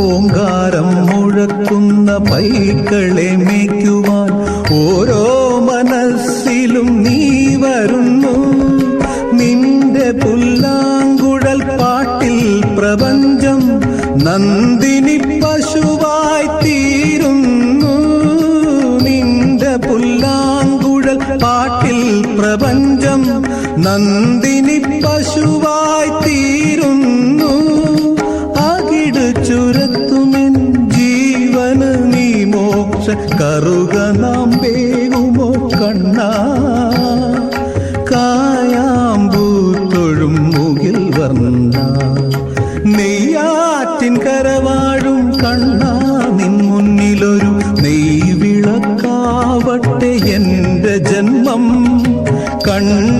ഓങ്കാരം മുഴക്കുന്ന പൈക്കളെ മേയ്ക്കുവാൻ ഓരോ മനസ്സിലും നീ വരുന്നു. നിന്റെ പുല്ലാങ്കുഴൽ പാട്ടിൽ പ്രപഞ്ചം നന്ദിനി പശുവായി തീരുന്നു. നിന്റെ പുല്ലാങ്കുഴൽ പാട്ടിൽ പ്രപഞ്ചം നന്ദിനി പശുവായി തീരുന്നു. അകിട് ചുരത്തുമെൻ ജീവന് നീ മോക്ഷ കറുക നാം വേകുമോ കണ്ണാ. കായാമ്പൂത്തൊഴും മുകിൽ വർണ്ണ നെയ്യാറ്റിൻ കരവാഴും കണ്ണാ. നിൻ മുന്നിലൊരു നെയ്വിളക്കാവട്ടെ എന്റെ ജന്മം കണ്ണ.